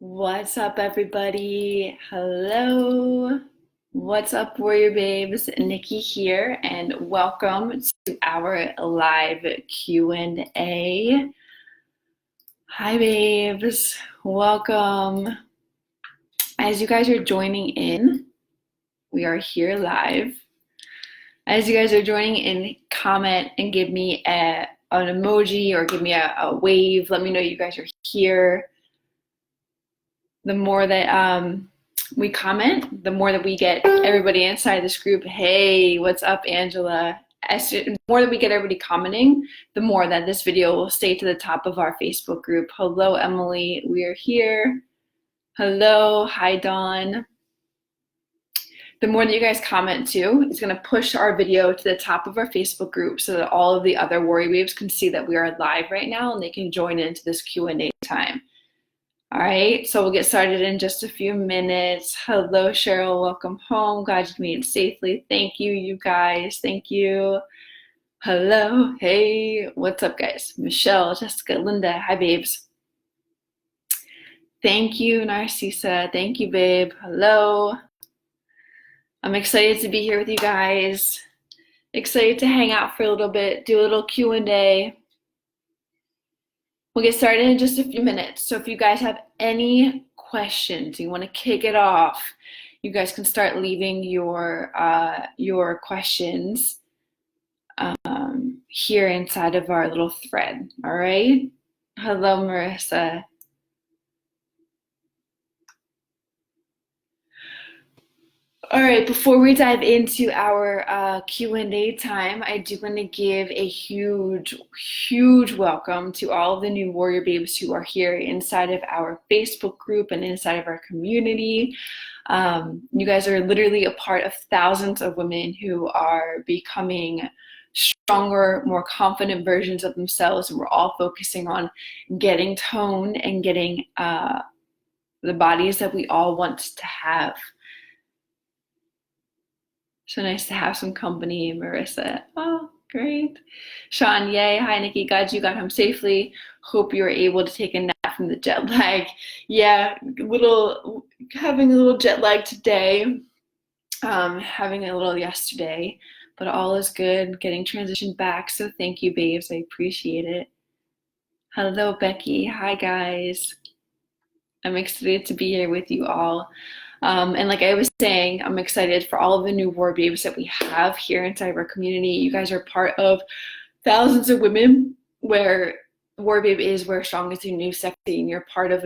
What's up, everybody? Hello. What's up, Warrior Babes? Nikki here, and welcome to our live Q&A. Hi, babes. Welcome. As you guys are joining in, we are here live. As you guys are joining in, comment and give me an emoji or give me a wave. Let me know you guys are here. The more that we comment, the more that we get everybody inside this group. Hey, what's up, Angela? The more that we get everybody commenting, the more that this video will stay to the top of our Facebook group. Hello, Emily. We are here. Hello. Hi, Dawn. The more that you guys comment too, it's going to push our video to the top of our Facebook group so that all of the other Warrior Babes can see that we are live right now and they can join into this Q&A time. All right, so we'll get started in just a few minutes. Hello, Cheryl. Welcome home. Glad you made it safely. Thank you, you guys. Thank you. Hello. Hey, what's up, guys? Michelle, Jessica, Linda. Hi, babes. Thank you, Narcissa. Thank you, babe. Hello. I'm excited to be here with you guys. Excited to hang out for a little bit, do a little Q&A. We'll get started in just a few minutes. So if you guys have any questions, you want to kick it off, you guys can start leaving your questions here inside of our little thread. All right. Hello, Marissa. All right, before we dive into our Q&A time, I do want to give a huge welcome to all of the new Warrior Babes who are here inside of our Facebook group and inside of our community. You guys are literally a part of thousands of women who are becoming stronger, more confident versions of themselves, and we're all focusing on getting toned and getting the bodies that we all want to have. So nice to have some company, Marissa. Oh, great. Sean, yay. Hi, Nikki. Glad you got home safely. Hope you were able to take a nap from the jet lag. Yeah, having a little jet lag today, having a little yesterday, but all is good. Getting transitioned back. So thank you, babes. I appreciate it. Hello, Becky. Hi, guys. I'm excited to be here with you all. And like I was saying, I'm excited for all of the new War Babes that we have here inside of our community. You guys are part of thousands of women where War Babe is where strong is your new sexy, and you're part of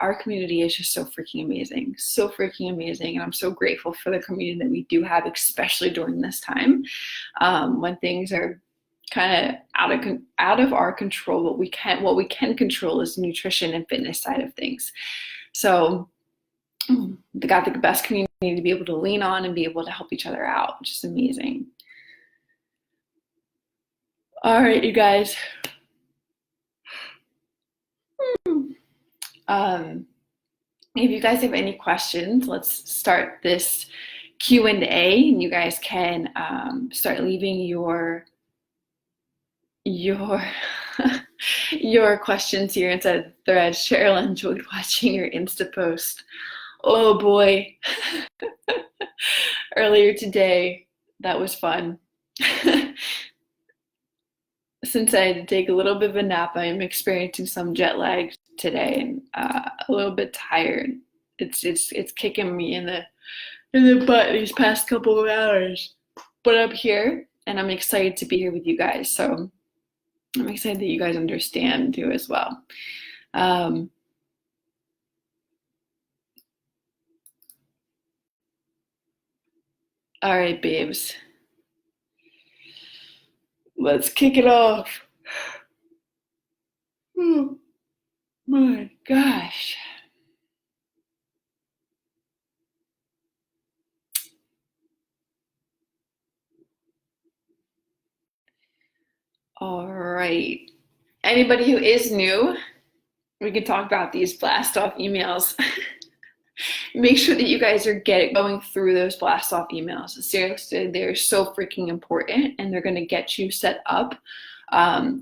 our community is just so freaking amazing. So freaking amazing. And I'm so grateful for the community that we do have, especially during this time when things are kind of out of our control. What we can control is the nutrition and fitness side of things. So they got the best community to be able to lean on and be able to help each other out, which is amazing. All right, you guys. If you guys have any questions, let's start this Q&A, and you guys can start leaving your questions here inside the thread. Cheryl enjoyed watching your Insta post. Oh boy. Earlier today, that was fun. Since I had to take a little bit of a nap, I am experiencing some jet lag today and a little bit tired. It's kicking me in the butt these past couple of hours. But I'm here and I'm excited to be here with you guys. So I'm excited that you guys understand too as well. All right, babes. Let's kick it off. Oh my gosh. All right. Anybody who is new, we can talk about these blast off emails. Make sure that you guys are going through those blast off emails. Seriously, they're so freaking important, and they're going to get you set up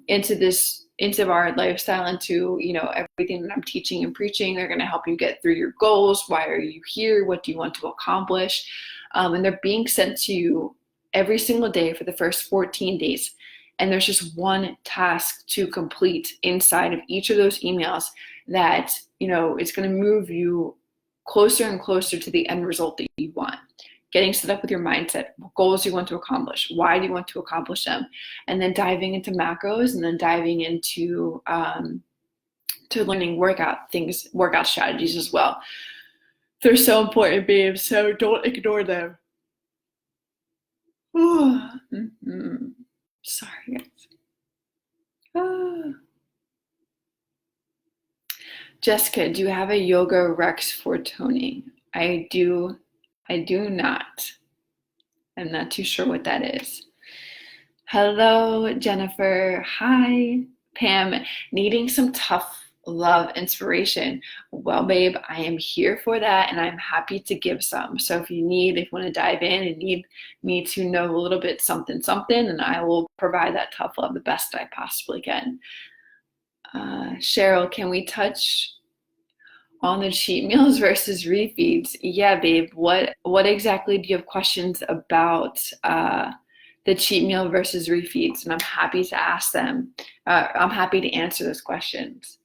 into this into our lifestyle, into, you know, everything that I'm teaching and preaching. They're going to help you get through your goals. Why are you here? What do you want to accomplish? And they're being sent to you every single day for the first 14 days. And there's just one task to complete inside of each of those emails that, you know, it's going to move you closer and closer to the end result that you want. Getting set up with your mindset, what goals you want to accomplish, why do you want to accomplish them, and then diving into macros, and then diving into to learning workout strategies as well. They're so important, babes, so don't ignore them. Sorry, guys. Jessica, do you have a Yoga Rex for toning? I do not. I'm not too sure what that is. Hello, Jennifer. Hi, Pam. Needing some tough love inspiration. Well, babe, I am here for that, and I'm happy to give some. So if you want to dive in and need me to know a little bit something, and I will provide that tough love the best I possibly can. Cheryl, can we touch on the cheat meals versus refeeds? Yeah, babe. What exactly do you have questions about the cheat meal versus refeeds? And I'm happy to ask them. I'm happy to answer those questions.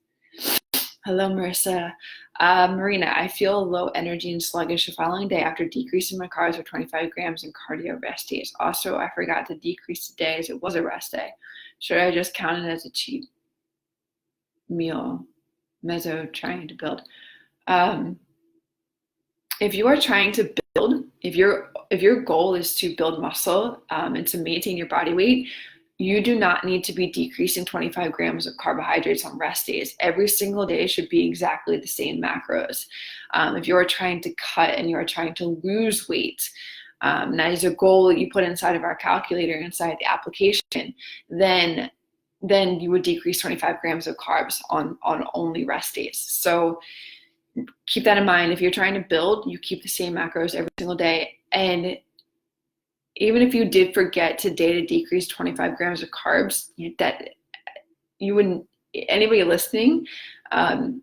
Hello, Marissa. Marina, I feel low energy and sluggish the following day after decreasing my carbs for 25 grams in cardio rest days. Also, I forgot to decrease today as it was a rest day. Should I just count it as a cheat meal? Mezzo trying to build. If you are trying to build, if your goal is to build muscle and to maintain your body weight, you do not need to be decreasing 25 grams of carbohydrates on rest days. Every single day should be exactly the same macros. If you are trying to cut and you are trying to lose weight, and that is a goal that you put inside of our calculator, inside the application, then you would decrease 25 grams of carbs on only rest days. So keep that in mind. If you're trying to build, you keep the same macros every single day. And even if you did forget today to decrease 25 grams of carbs, you wouldn't, anybody listening,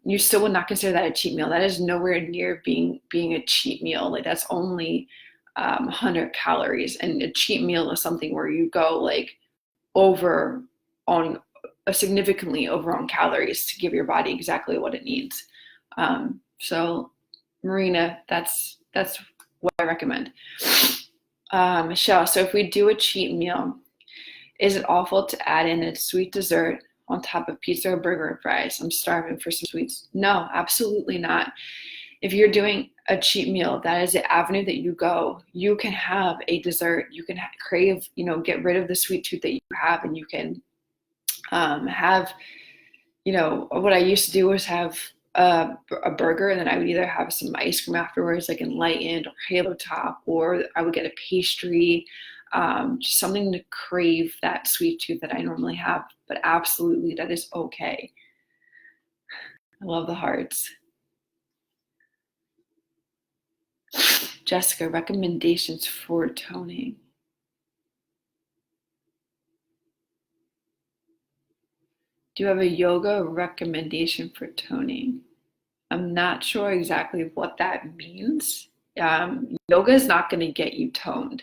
you still would not consider that a cheat meal. That is nowhere near being a cheat meal. Like, that's only 100 calories. And a cheat meal is something where you go like significantly over on calories to give your body exactly what it needs. So Marina, that's what I recommend. Michelle, so if we do a cheat meal, is it awful to add in a sweet dessert on top of pizza or burger and fries? I'm starving for some sweets. No, absolutely not. If you're doing a cheat meal, that is the avenue that you go. You can have a dessert. You can crave, get rid of the sweet tooth that you have, and you can have, what I used to do was have a burger, and then I would either have some ice cream afterwards, like Enlightened or Halo Top, or I would get a pastry, just something to crave that sweet tooth that I normally have. But absolutely, that is okay. I love the hearts. Jessica, recommendations for toning. Do you have a yoga recommendation for toning? I'm not sure exactly what that means. Yoga is not going to get you toned.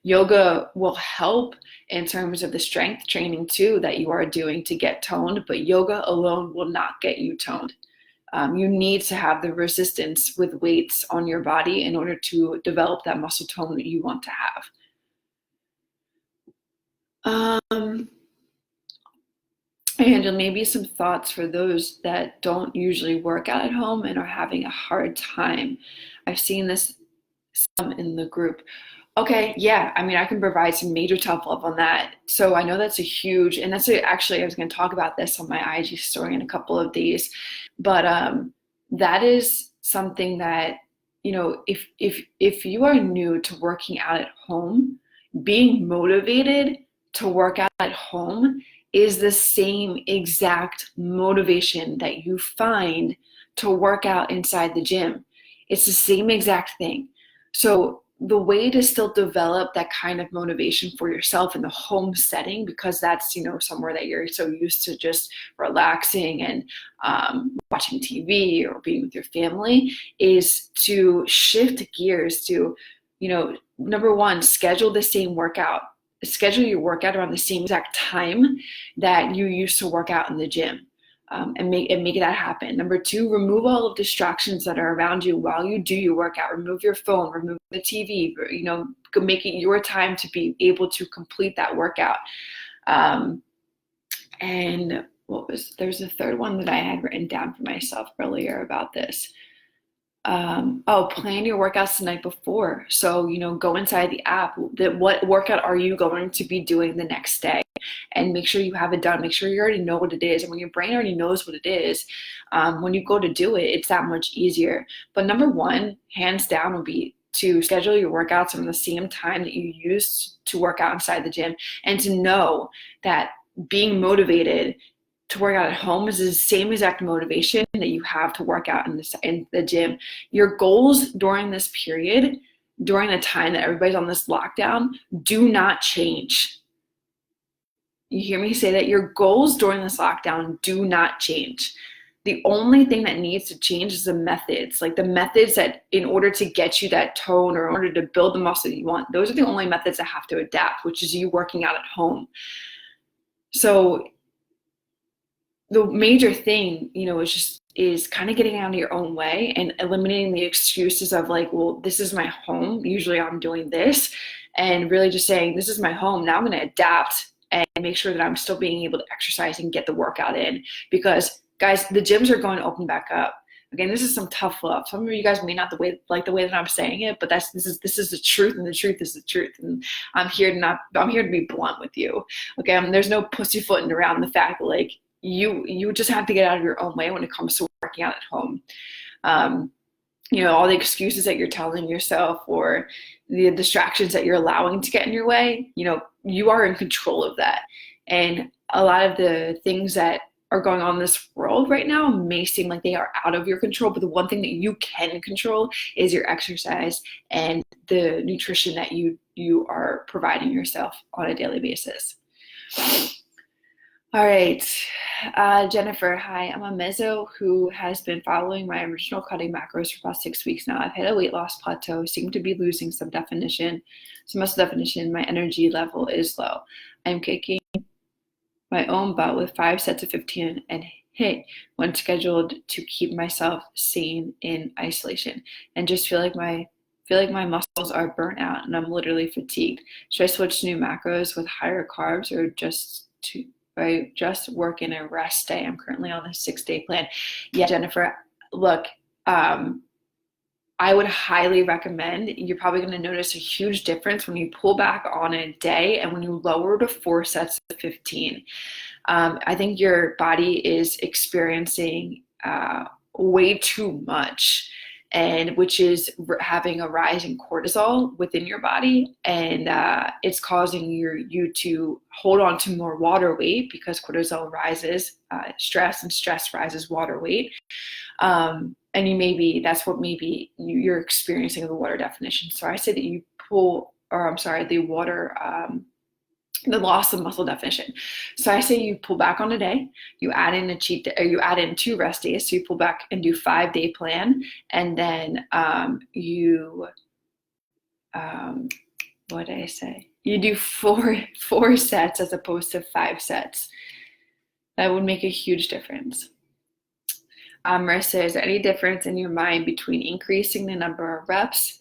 Yoga will help in terms of the strength training too that you are doing to get toned, but yoga alone will not get you toned. You need to have the resistance with weights on your body in order to develop that muscle tone that you want to have. And maybe some thoughts for those that don't usually work out at home and are having a hard time. I've seen this some in the group. Okay, yeah, I can provide some major tough love on that. So I know that's actually, I was going to talk about this on my IG story in a couple of days, but that is something that, if you are new to working out at home, being motivated to work out at home is the same exact motivation that you find to work out inside the gym. It's the same exact thing. So the way to still develop that kind of motivation for yourself in the home setting, because that's, somewhere that you're so used to just relaxing and watching TV or being with your family, is to shift gears to, number one, schedule the same workout. Schedule your workout around the same exact time that you used to work out in the gym. And make that happen. Number two, remove all of distractions that are around you while you do your workout. Remove your phone, remove the TV, make it your time to be able to complete that workout. And there's a third one that I had written down for myself earlier about this. Plan your workouts the night before. So, go inside the app. What workout are you going to be doing the next day? And make sure you have it done. Make sure you already know what it is. And when your brain already knows what it is, when you go to do it, it's that much easier. But number one, hands down, would be to schedule your workouts around the same time that you used to work out inside the gym, and to know that being motivated to work out at home is the same exact motivation that you have to work out in the gym. Your goals during this period, during the time that everybody's on this lockdown, do not change. You hear me say that? Your goals during this lockdown do not change. The only thing that needs to change is the methods, like the methods that, in order to get you that tone or in order to build the muscle that you want, those are the only methods that have to adapt, which is you working out at home. So the major thing, is kind of getting out of your own way and eliminating the excuses of like, well, this is my home. Usually I'm doing this, and really just saying, this is my home. Now I'm going to adapt and make sure that I'm still being able to exercise and get the workout in, because guys, the gyms are going to open back up. Again, this is some tough love. Some of you guys may not like the way that I'm saying it, but this is the truth, and the truth is the truth. And I'm here to be blunt with you. Okay, there's no pussyfooting around the fact that like you just have to get out of your own way when it comes to working out at home. All the excuses that you're telling yourself or the distractions that you're allowing to get in your way, you are in control of that. And a lot of the things that are going on in this world right now may seem like they are out of your control, but the one thing that you can control is your exercise and the nutrition that you are providing yourself on a daily basis. All right, Jennifer, hi. I'm a mezzo who has been following my original cutting macros for about 6 weeks now. I've hit a weight loss plateau, seem to be losing some muscle definition. My energy level is low. I'm kicking my own butt with 5 sets of 15 and hit when scheduled to keep myself sane in isolation, and just feel like my muscles are burnt out and I'm literally fatigued. Should I switch to new macros with higher carbs, or just work in a rest day? I'm currently on a 6-day plan. Yeah, Jennifer, look, I would highly recommend, you're probably going to notice a huge difference when you pull back on a day and when you lower to 4 sets of 15. I think your body is experiencing way too much, and which is having a rise in cortisol within your body, and it's causing you to hold on to more water weight, because cortisol rises stress, and stress rises water weight. And that's what maybe you're experiencing the water definition. So I say that you the loss of muscle definition. So I say you pull back on a day, you add in a cheat day, or you add in 2 rest days. So you pull back and do 5-day plan, and then what did I say? You do four sets as opposed to 5 sets. That would make a huge difference. Marissa, is there any difference in your mind between increasing the number of reps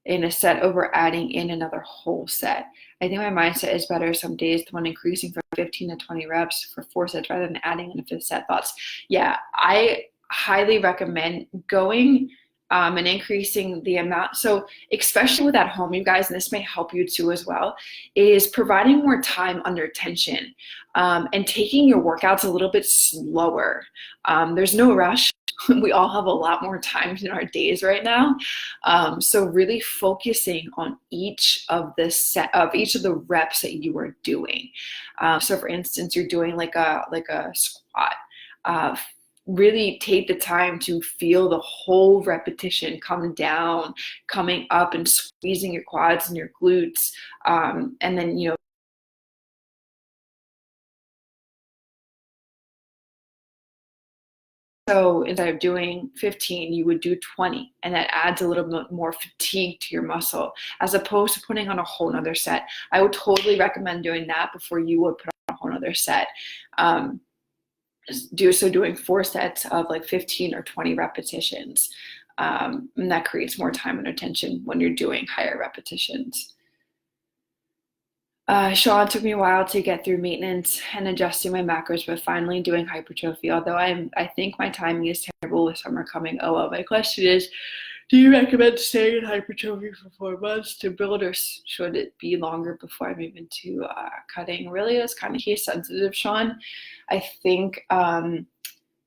in a set over adding in another whole set? I think my mindset is better some days when increasing from 15 to 20 reps for 4 sets rather than adding in a 5th set. Thoughts? Yeah, I highly recommend going and increasing the amount. So especially with at home, you guys, and this may help you too as well, is providing more time under tension and taking your workouts a little bit slower. There's no rush. We all have a lot more time in our days right now. So really focusing on each of the reps that you are doing. So for instance, you're doing like a squat. really take the time to feel the whole repetition come down, coming up and squeezing your quads and your glutes. And then, so instead of doing 15, you would do 20, and that adds a little bit more fatigue to your muscle, as opposed to putting on a whole nother set. I would totally recommend doing that before you would put on a whole nother set. Doing 4 sets of like 15 or 20 repetitions. And that creates more time and attention when you're doing higher repetitions. Sean, took me a while to get through maintenance and adjusting my macros, but finally doing hypertrophy. Although I think my timing is terrible with summer coming. Oh well. My question is, do you recommend staying in hypertrophy for 4 months to build, or should it be longer before I move into cutting? Really, it's kind of case sensitive, Sean. I think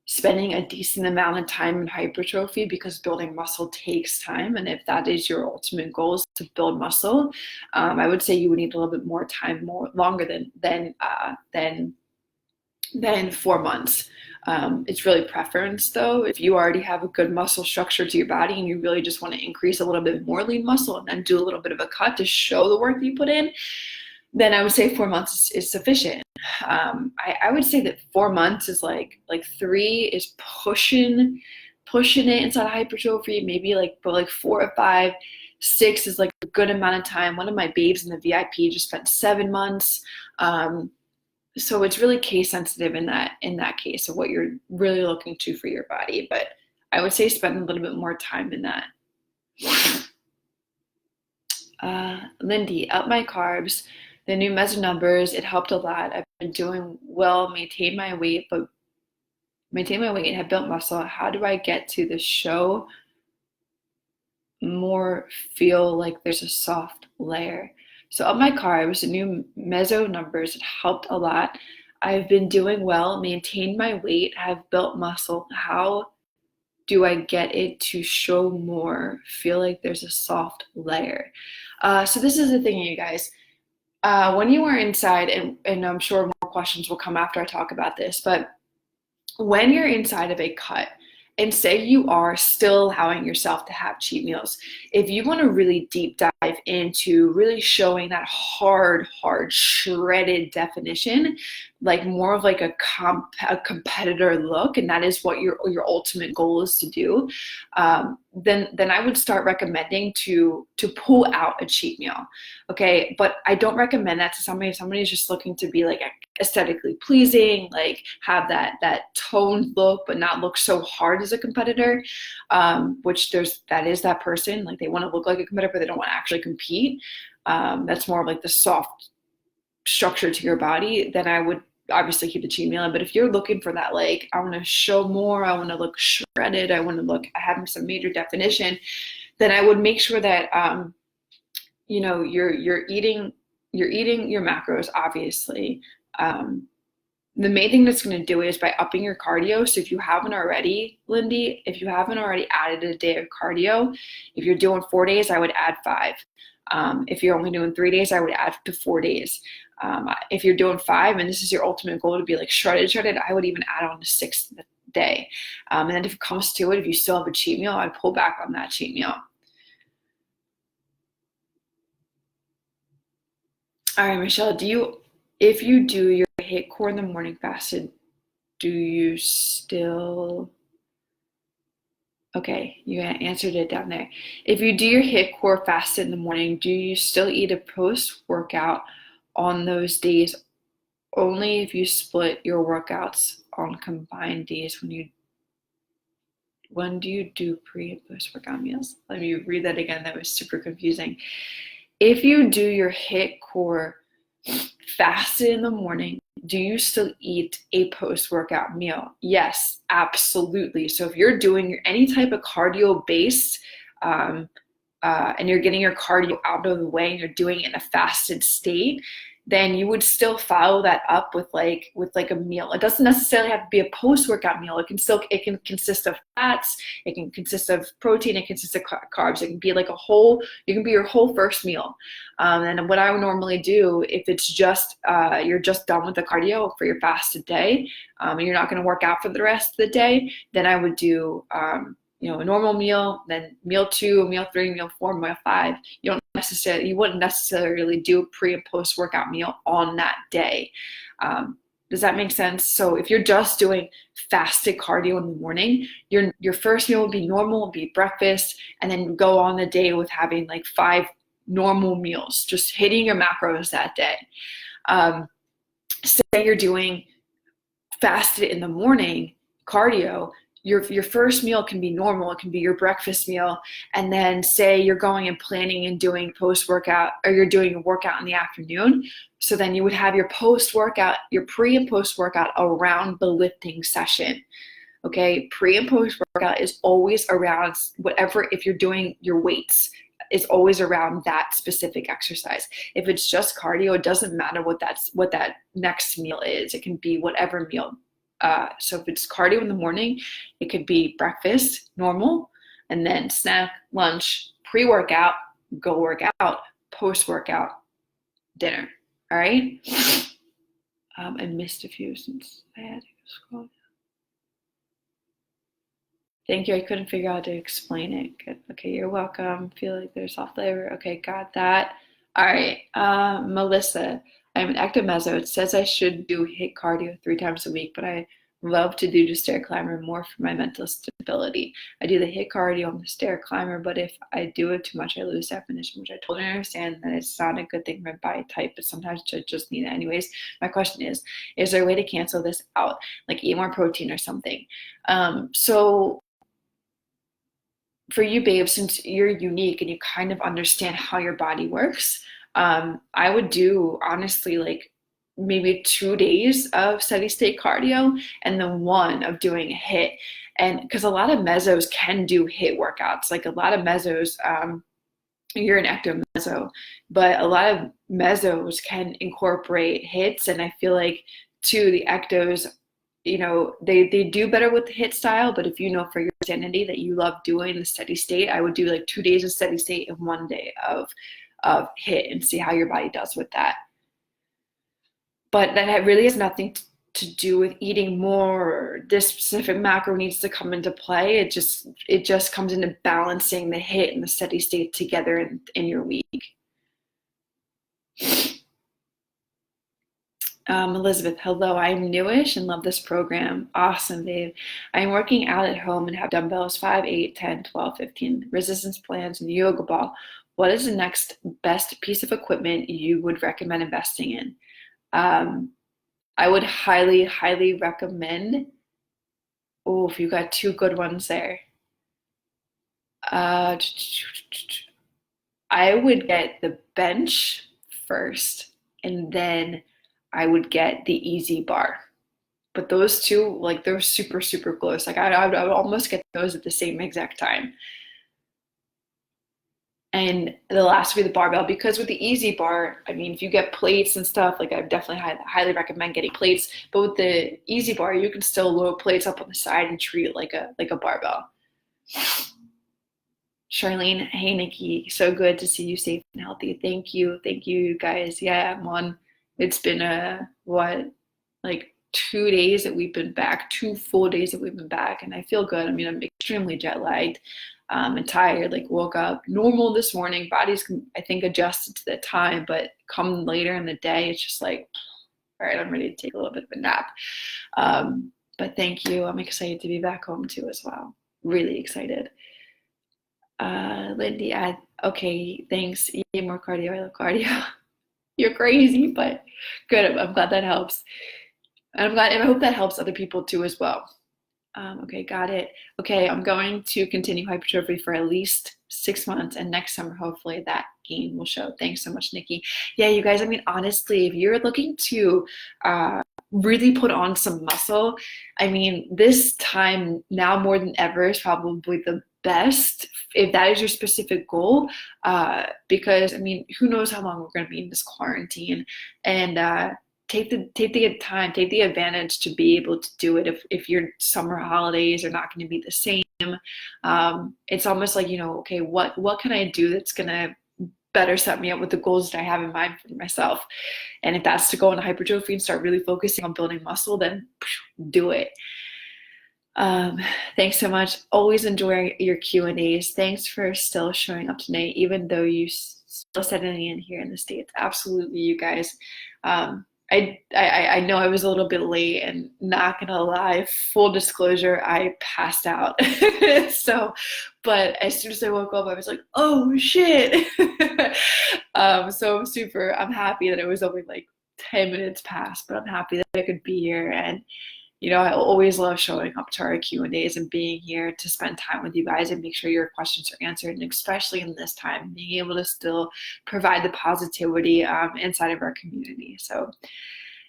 spending a decent amount of time in hypertrophy, because building muscle takes time, and if that is your ultimate goal is to build muscle, I would say you would need a little bit more time, longer than 4 months. It's really preference though. If you already have a good muscle structure to your body and you really just want to increase a little bit more lean muscle and then do a little bit of a cut to show the work that you put in, then I would say 4 months is sufficient. I would say that 4 months is like 3 is pushing it inside hypertrophy, maybe but 4 or 5. 6 is like a good amount of time. One of my babes in the VIP just spent 7 months. So it's really case sensitive in that case of what you're really looking to for your body. But I would say spend a little bit more time in that. Lindy, up my carbs. The new measure numbers, it helped a lot. I've been doing well, maintained my weight and have built muscle. How do I get to the show more feel like there's a soft layer? So up my carbs, the new meso numbers, it helped a lot. I've been doing well, maintained my weight, have built muscle. How do I get it to show more, feel like there's a soft layer? So this is the thing, you guys. When you are inside, and I'm sure more questions will come after I talk about this, but when you're inside of a cut, and say you are still allowing yourself to have cheat meals, if you want to really deep dive into really showing that hard shredded definition, like more of like a competitor look, and that is what your ultimate goal is to do, then I would start recommending to pull out a cheat meal. Okay, but I don't recommend that to somebody. If somebody is just looking to be like aesthetically pleasing, like have that toned look but not look so hard as a competitor, which that is that person, like they want to look like a competitor but they don't want to actually compete. That's more of like the soft structure to your body. Then I would obviously keep the cheat meal in. But if you're looking for that, like I want to show more, I want to look shredded, I have some major definition, then I would make sure that you're eating your macros, obviously. The main thing that's going to do it is by upping your cardio. So if you haven't already, Lindy, added a day of cardio, if you're doing 4 days, I would add 5. If you're only doing 3 days, I would add to 4 days. If you're doing 5 and this is your ultimate goal to be like shredded, I would even add on the 6th day. And then if it comes to it, if you still have a cheat meal, I'd pull back on that cheat meal. All right, Michelle, if you do your HIIT core in the morning fasted, do you still, okay, you answered it down there. If you do your HIIT core fasted in the morning, do you still eat a post-workout on those days? Only if you split your workouts on combined days. When do you do pre and post-workout meals? Let me read that again. That was super confusing. If you do your HIIT core fasted in the morning, do you still eat a post-workout meal? Yes, absolutely. So if you're doing any type of cardio-based and you're getting your cardio out of the way and you're doing it in a fasted state, then you would still follow that up with like a meal. It doesn't necessarily have to be a post-workout meal. It can consist of fats, it can consist of protein, it consists of carbs. It can be like it can be your whole first meal. And what I would normally do, if it's just you're just done with the cardio for your fasted day, and you're not going to work out for the rest of the day, then I would do a normal meal, then meal 2, meal 3, meal 4, meal 5. You wouldn't necessarily do a pre and post workout meal on that day. Does that make sense? So if you're just doing fasted cardio in the morning, your first meal would be normal, would be breakfast, and then go on the day with having like 5 normal meals, just hitting your macros that day. Say you're doing fasted in the morning cardio, your first meal can be normal. It can be your breakfast meal. And then say you're going and planning and doing post-workout, or you're doing a workout in the afternoon. So then you would have your post-workout, your pre and post-workout around the lifting session. Okay, pre and post-workout is always around whatever, if you're doing your weights, it's always around that specific exercise. If it's just cardio, it doesn't matter what that next meal is. It can be whatever meal. So if it's cardio in the morning, it could be breakfast, normal, and then snack, lunch, pre-workout, go work out, post-workout, dinner. All right? I missed a few since I had to scroll down. Thank you. I couldn't figure out how to explain it. Good. Okay, you're welcome. Feel like there's soft flavor. Okay, got that. All right, Melissa. I'm an active meso. It says I should do HIIT cardio 3 times a week, but I love to do the stair climber more for my mental stability. I do the HIIT cardio on the stair climber, but if I do it too much, I lose definition, which I totally understand that it's not a good thing for my body type, but sometimes I just need it anyways. My question is there a way to cancel this out? Like eat more protein or something? So for you, babe, since you're unique and you kind of understand how your body works, I would do honestly like maybe 2 days of steady state cardio and then 1 of doing a HIIT. And because a lot of mesos can do HIIT workouts, like a lot of mesos, you're an ecto meso, but a lot of mesos can incorporate HIITs. And I feel like too, the ectos, they do better with the HIIT style, but if you know for your identity that you love doing the steady state, I would do like 2 days of steady state and 1 day of HIIT and see how your body does with that. But that really has nothing to do with eating more, or this specific macro needs to come into play. It just comes into balancing the HIIT and the steady state together in your week. Elizabeth, hello, I'm newish and love this program. Awesome, babe. I'm working out at home and have dumbbells 5, 8, 10, 12, 15, resistance bands, and yoga ball. What is the next best piece of equipment you would recommend investing in? I would highly, highly recommend, if you got 2 good ones there. I would get the bench first, and then I would get the easy bar. But those 2, like, they're super, super close. Like I would almost get those at the same exact time. And the last would be the barbell, because with the easy bar, I mean, if you get plates and stuff, like I definitely highly recommend getting plates. But with the easy bar, you can still load plates up on the side and treat it like a barbell. Charlene, hey Nikki, so good to see you safe and healthy. Thank you guys. Yeah, I'm on. It's been like 2 days that we've been back, 2 full days that we've been back, and I feel good. I mean, I'm extremely jet lagged and tired. Like woke up normal this morning. Bodies can, I think, adjusted to the time, but come later in the day, it's just like, all right, I'm ready to take a little bit of a nap. But thank you. I'm excited to be back home too as well. Really excited. Lindy, okay, thanks. Eat more cardio. I love cardio. You're crazy, but good. I'm glad that helps. And I hope that helps other people too as well. Okay, got it. Okay, I'm going to continue hypertrophy for at least 6 months, and next summer, hopefully that gain will show. Thanks so much, Nikki. Yeah, you guys, I mean, honestly, if you're looking to really put on some muscle, I mean, this time now more than ever is probably the best if that is your specific goal, because I mean, who knows how long we're going to be in this quarantine, and take the time, take the advantage to be able to do it. If your summer holidays are not going to be the same, it's almost like, okay, what can I do that's going to better set me up with the goals that I have in mind for myself? And if that's to go into hypertrophy and start really focusing on building muscle, then do it. Thanks so much. Always enjoy your Q&As. Thanks for still showing up tonight, even though you still sitting in here in the States. Absolutely, you guys. I know I was a little bit late, and not gonna lie, full disclosure, I passed out. But as soon as I woke up, I was like, oh shit. So I'm happy that it was only like 10 minutes past, but I'm happy that I could be here. And I always love showing up to our Q&As and being here to spend time with you guys and make sure your questions are answered, and especially in this time, being able to still provide the positivity inside of our community. So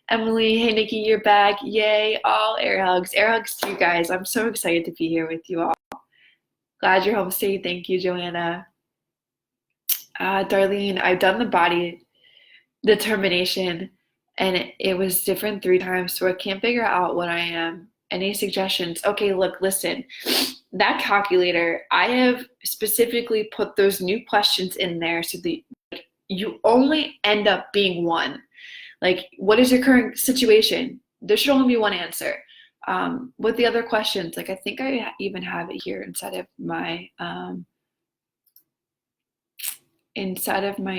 Emily, hey Nikki, you're back. Yay, all air hugs. Air hugs to you guys. I'm so excited to be here with you all. Glad you're home safe. Thank you, Joanna. Darlene, I've done the body determination, and it was different 3 times, so I can't figure out what I am. Any suggestions? Okay, look, listen. That calculator, I have specifically put those new questions in there so that you only end up being one. Like, what is your current situation? There should only be one answer. With the other questions, like I think I even have it here inside of my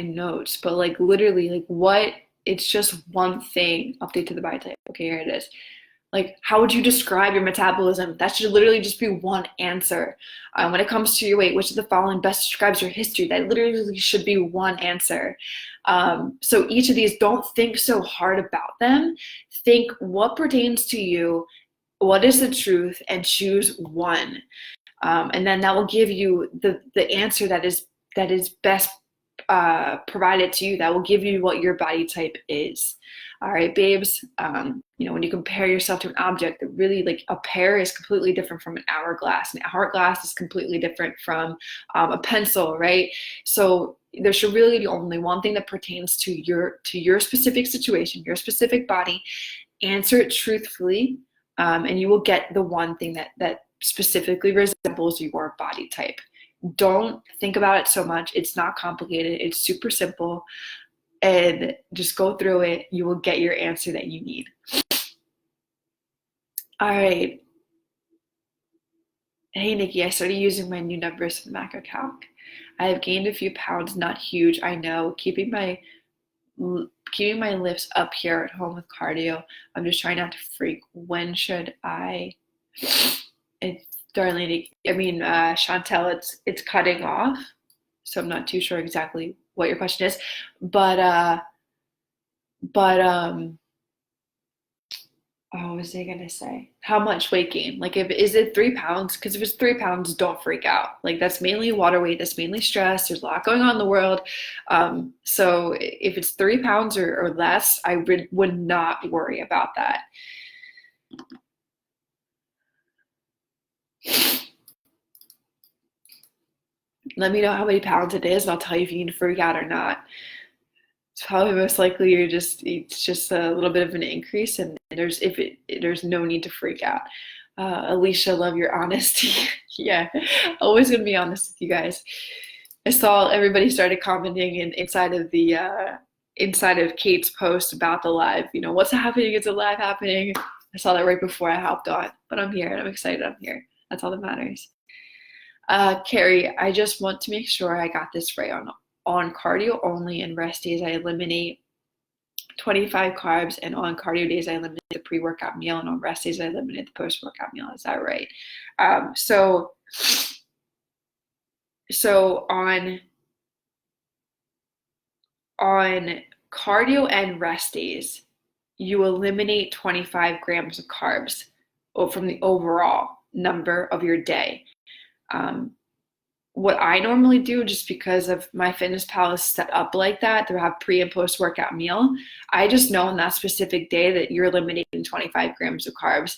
notes, but like literally, like what? It's just one thing. Update to the body type. Okay, here it is. Like, how would you describe your metabolism? That should literally just be one answer. When it comes to your weight, which of the following best describes your history? That literally should be one answer. So each of these, don't think so hard about them. Think what pertains to you, what is the truth, and choose one. And then that will give you the answer that is best provided to you, that will give you what your body type is. All right, babes, when you compare yourself to an object, that really, like, a pear is completely different from an hourglass. An hourglass is completely different from a pencil, right? So there should really be only one thing that pertains to your specific situation, your specific body. Answer it truthfully, and you will get the one thing that specifically resembles your body type. Don't think about it so much. It's not complicated. It's super simple. And just go through it. You will get your answer that you need. All right. Hey, Nikki, I started using my new numbers for macro calc. I have gained a few pounds, not huge, I know. Keeping my lifts up here at home with cardio. I'm just trying not to freak. When should I? Darlene, Chantel, it's cutting off, so I'm not too sure exactly what your question is, but what was I gonna say? How much weight gain? Like, is it 3 pounds? Because if it's 3 pounds, don't freak out. Like, that's mainly water weight. That's mainly stress. There's a lot going on in the world. So if it's 3 pounds or less, I would not worry about that. Let me know how many pounds it is, and I'll tell you if you need to freak out or not. It's probably most likely it's just a little bit of an increase, and there's no need to freak out. Alicia, love your honesty. Yeah, always gonna be honest with you guys. I saw everybody started commenting inside of Kate's post about the live. What's happening? It's a live happening. I saw that right before I hopped on, but I'm here and I'm excited. I'm here. That's all that matters. Carrie, I just want to make sure I got this right. On cardio only and rest days, I eliminate 25 carbs, and on cardio days, I eliminate the pre-workout meal, and on rest days, I eliminate the post-workout meal. Is that right? So on cardio and rest days, you eliminate 25 grams of carbs from the overall number of your day. What I normally do, just because of my FitnessPal is set up like that, to have pre and post workout meal, I just know on that specific day that you're eliminating 25 grams of carbs.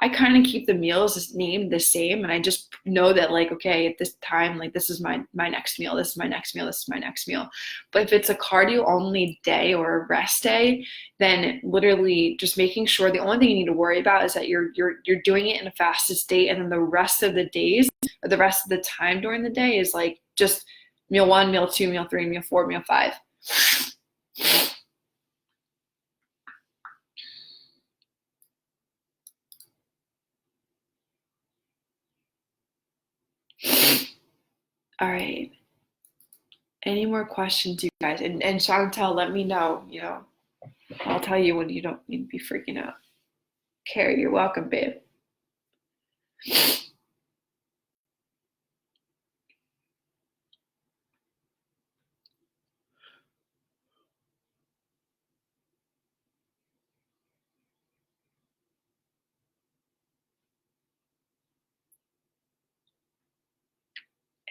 I kind of keep the meals named the same, and I just know that like, okay, at this time, like this is my next meal, this is my next meal, this is my next meal. But if it's a cardio only day or a rest day, then literally just making sure the only thing you need to worry about is that you're doing it in a fasted state, and then the rest of the days or the rest of the time during the day is like just meal 1, meal 2, meal 3, meal 4, meal 5. All right. Any more questions, you guys? And Chantel, let me know. I'll tell you when you don't need to be freaking out. Carrie, you're welcome, babe.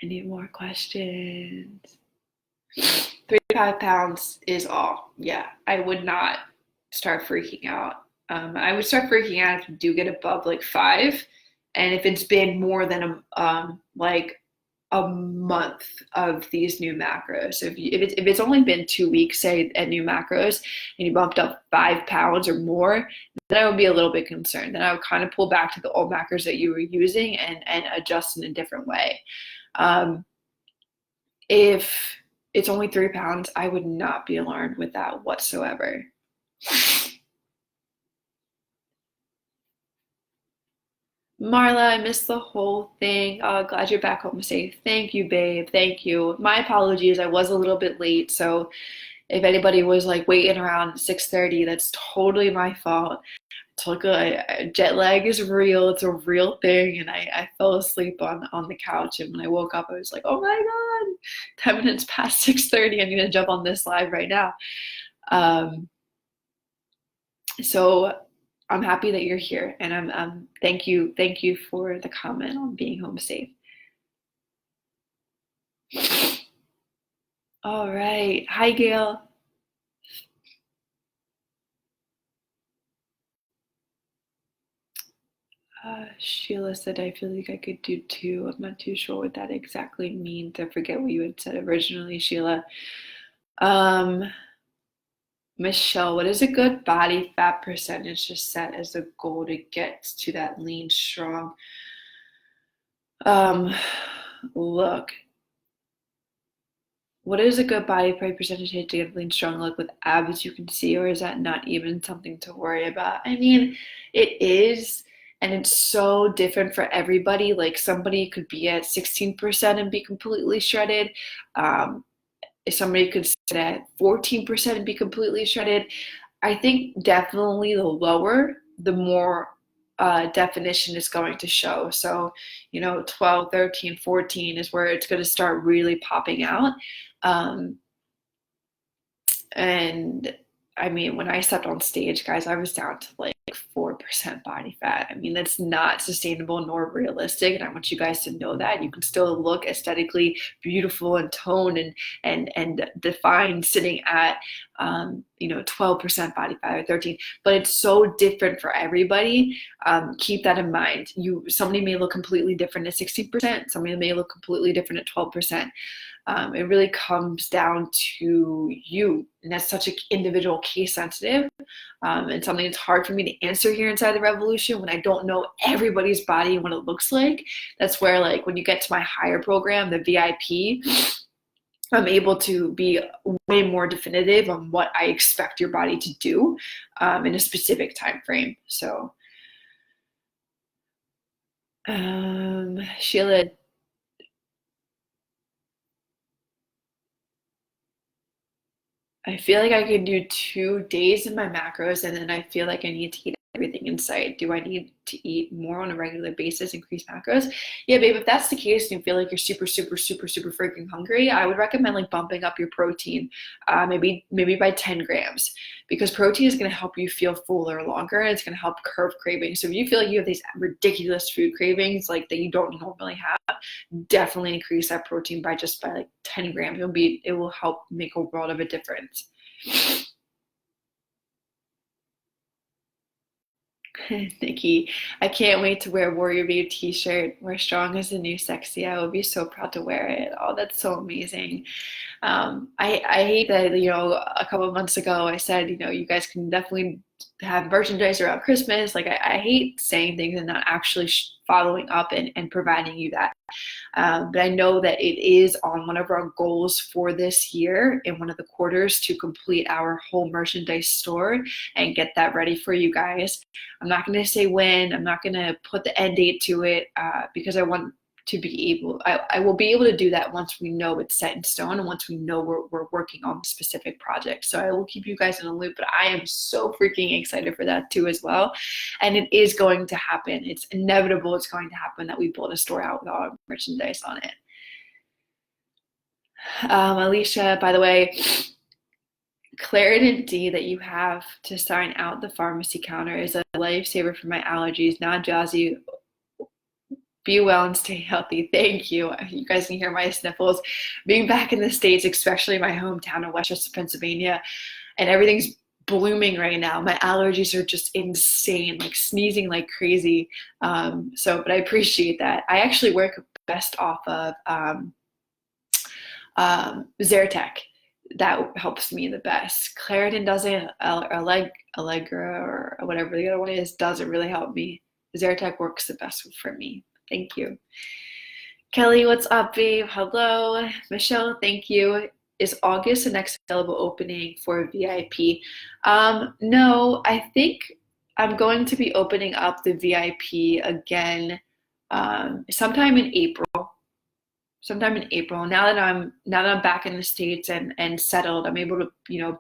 Any more questions? 3 to 5 pounds is all. Yeah, I would not start freaking out. I would start freaking out if you do get above like 5, and if it's been more than like a month of these new macros. So if it's only been 2 weeks, say, at new macros, and you bumped up 5 pounds or more, then I would be a little bit concerned. Then I would kind of pull back to the old macros that you were using and adjust in a different way. If it's only 3 pounds, I would not be alarmed with that whatsoever. Marla, I missed the whole thing. Glad you're back home safe. Thank you, babe. Thank you. My apologies. I was a little bit late, so if anybody was like waiting around 6:30, that's totally my fault. Jet lag is real. It's a real thing, and I fell asleep on the couch, and when I woke up, I was like, oh my God, 10 minutes past 6:30. I'm gonna jump on this live right now. So I'm happy that you're here, and I'm thank you for the comment on being home safe. All right. Hi, Gail. Sheila said, I feel like I could do 2. I'm not too sure what that exactly means. I forget what you had said originally, Sheila. Michelle, what is a good body fat percentage to set as a goal to get to that lean, strong? Look, what is a good body fat percentage to get lean, strong look with abs you can see, or is that not even something to worry about? I mean, it is, and it's so different for everybody. Like somebody could be at 16% and be completely shredded. If somebody could sit at 14% and be completely shredded. I think definitely the lower, the more definition is going to show. So, 12, 13, 14 is where it's going to start really popping out. And I mean, when I stepped on stage, guys, I was down to like 4% body fat. I mean, that's not sustainable nor realistic. And I want you guys to know that you can still look aesthetically beautiful and toned and defined sitting at 12% body fat or 13, but it's so different for everybody. Keep that in mind. Somebody may look completely different at 16%, somebody may look completely different at 12%. It really comes down to you, and that's such an individual case sensitive, and something that's hard for me to answer here inside the Revolution when I don't know everybody's body and what it looks like. That's where, like, when you get to my higher program, the VIP, I'm able to be way more definitive on what I expect your body to do in a specific time frame. So, Sheila, I feel like I can do 2 days in my macros, and then I feel like I need to eat everything in sight. Do I need to eat more on a regular basis, increase macros? Yeah, babe, if that's the case and you feel like you're super, super, super, super freaking hungry, I would recommend like bumping up your protein, maybe by 10 grams, because protein is going to help you feel fuller longer, and it's going to help curb cravings. So if you feel like you have these ridiculous food cravings like that you don't normally have, definitely increase that protein by like 10 grams. It will help make a world of a difference. Nikki, I can't wait to wear Warrior Babe t-shirt. We're strong as the new sexy. I will be so proud to wear it. Oh, that's so amazing. I hate that, a couple of months ago I said, you guys can definitely have merchandise around Christmas. Like I hate saying things and not actually following up and providing you that. But I know that it is on one of our goals for this year in one of the quarters to complete our whole merchandise store and get that ready for you guys. I'm not going to say when, I'm not going to put the end date to it because I want to be able, I will be able to do that once we know it's set in stone and once we know we're working on the specific project. So I will keep you guys in a loop, but I am so freaking excited for that too as well. And it is going to happen. It's inevitable. It's going to happen that we build a store out with all our merchandise on it. Alicia, by the way, Claritin D that you have to sign out the pharmacy counter is a lifesaver for my allergies. Not Jazzy. Be well and stay healthy. Thank you. You guys can hear my sniffles. Being back in the States, especially my hometown of Westchester, Pennsylvania, and everything's blooming right now. My allergies are just insane, like sneezing like crazy. But I appreciate that. I actually work best off of Zyrtec. That helps me the best. Claritin doesn't, Allegra or whatever the other one is, doesn't really help me. Zyrtec works the best for me. Thank you. Kelly, what's up, babe? Hello. Michelle, thank you. Is August the next available opening for VIP? No, I think I'm going to be opening up the VIP again sometime in April. Now that I'm back in the States and settled, I'm able to,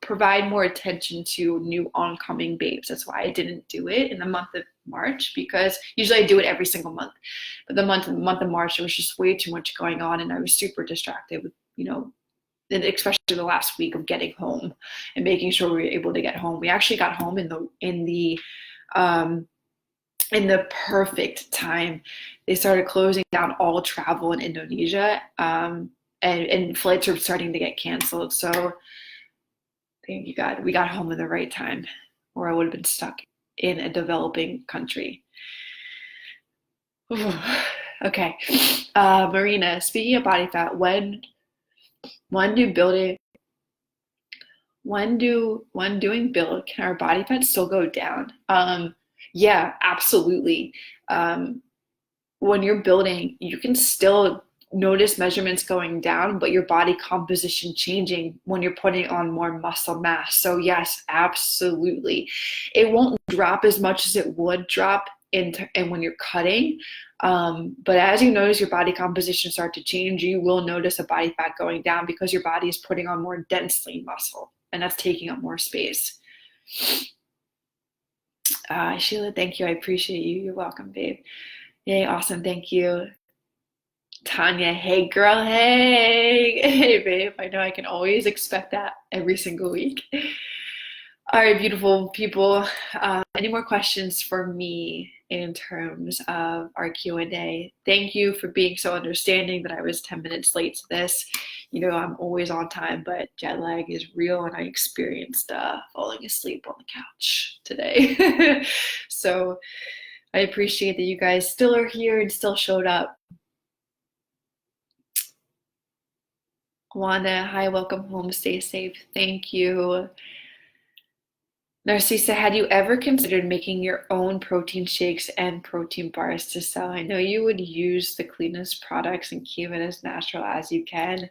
provide more attention to new oncoming babes. That's why I didn't do it in the month of March, because usually I do it every single month. But the month of March, there was just way too much going on, and I was super distracted with, and especially the last week of getting home and making sure we were able to get home. We actually got home in the perfect time. They started closing down all travel in Indonesia, and flights are starting to get canceled. So thank you, God. We got home at the right time, or I would have been stuck in a developing country. Okay. Marina, speaking of body fat, when doing build, can our body fat still go down? Yeah, absolutely. When you're building, you can still notice measurements going down, but your body composition changing when you're putting on more muscle mass. So yes, absolutely. It won't drop as much as it would drop and when you're cutting. But as you notice your body composition start to change, you will notice a body fat going down because your body is putting on more dense lean muscle, and that's taking up more space. Sheila, thank you. I appreciate you. You're welcome, babe. Yay, awesome. Thank you. Tanya, hey girl, hey. Hey babe, I know I can always expect that every single week. All right, beautiful people. Any more questions for me in terms of our Q&A? Thank you for being so understanding that I was 10 minutes late to this. I'm always on time, but jet lag is real, and I experienced falling asleep on the couch today. So I appreciate that you guys still are here and still showed up. Wanda, hi, welcome home, stay safe. Thank you. Narcissa, had you ever considered making your own protein shakes and protein bars to sell? I know you would use the cleanest products and keep it as natural as you can.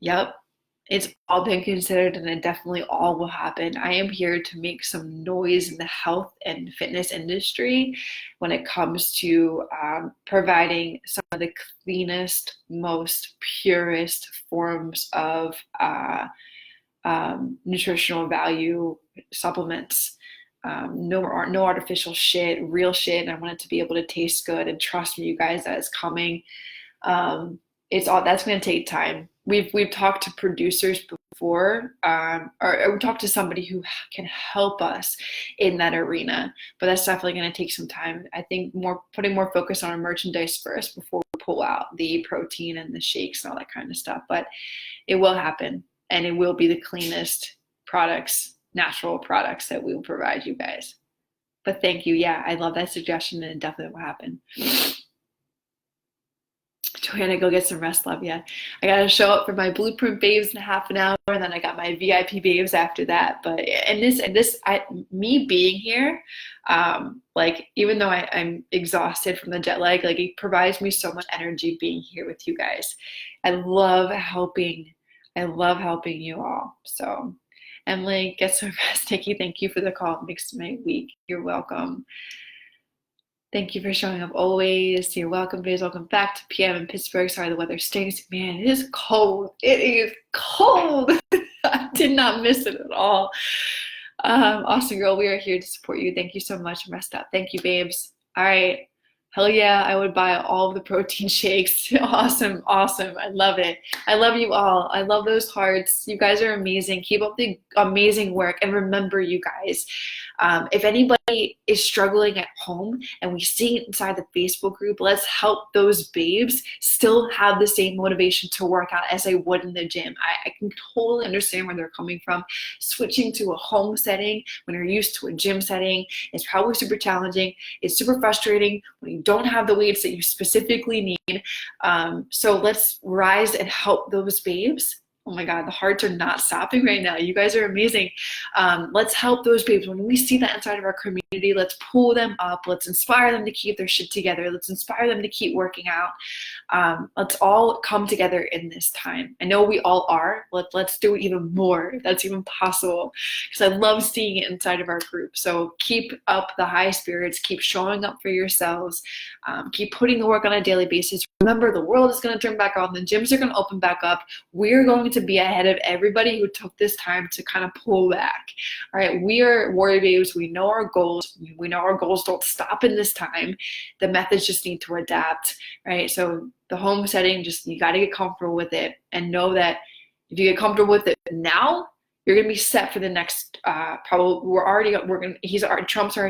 Yep, it's all been considered, and it definitely all will happen. I am here to make some noise in the health and fitness industry when it comes to providing some of the cleanest, most purest forms of nutritional value supplements. No artificial shit, real shit. And I want it to be able to taste good. And trust me, you guys, that is coming. It's all that's going to take time. We've talked to producers before, or we talked to somebody who can help us in that arena, but that's definitely going to take some time. I think putting more focus on our merchandise first before we pull out the protein and the shakes and all that kind of stuff. But it will happen, and it will be the cleanest products, natural products that we will provide you guys. But thank you. Yeah, I love that suggestion, and it definitely will happen. Joanna, go get some rest, love ya. I gotta show up for my blueprint babes in half an hour, and then I got my VIP babes after that. But me being here, like even though I'm exhausted from the jet lag, like it provides me so much energy being here with you guys. I love helping. I love helping you all. So, Emily, get some rest. Nikki, thank you for the call. It makes my week. You're welcome. Thank you for showing up always. You're welcome, babes. Welcome back to PM in Pittsburgh. Sorry the weather stinks. Man, it is cold. It is cold. I did not miss it at all. Awesome, girl. We are here to support you. Thank you so much. Rest up. Thank you, babes. All right. Hell yeah, I would buy all of the protein shakes. Awesome, awesome. I love it. I love you all. I love those hearts. You guys are amazing. Keep up the amazing work. And remember, you guys, if anybody is struggling at home and we see it inside the Facebook group, let's help those babes still have the same motivation to work out as they would in the gym. I can totally understand where they're coming from. Switching to a home setting when you're used to a gym setting is probably super challenging. It's super frustrating when you don't have the weights that you specifically need. So let's rise and help those babes. Oh my God, the hearts are not stopping right now. You guys are amazing. Let's help those babes. When we see that inside of our community, let's pull them up. Let's inspire them to keep their shit together. Let's inspire them to keep working out. Let's all come together in this time. I know we all are. Let's do it even more if that's even possible, because I love seeing it inside of our group. So keep up the high spirits. Keep showing up for yourselves. Keep putting the work on a daily basis. Remember, the world is going to turn back on. The gyms are going to open back up. We're going to be ahead of everybody who took this time to kind of pull back. All right, we are Warrior Babes. We know our goals. We know our goals don't stop in this time. The methods just need to adapt, right? So the home setting, just you got to get comfortable with it and know that if you get comfortable with it now, you're going to be set for the next Trump's already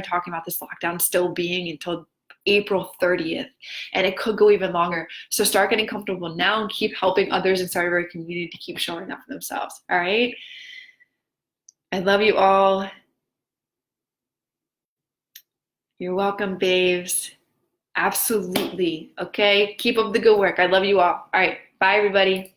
talking about this lockdown still being until April 30th, and it could go even longer. So start getting comfortable now and keep helping others inside of our community to keep showing up for themselves. All right. I love you all. You're welcome, babes. Absolutely. Okay. Keep up the good work. I love you all. All right. Bye, everybody.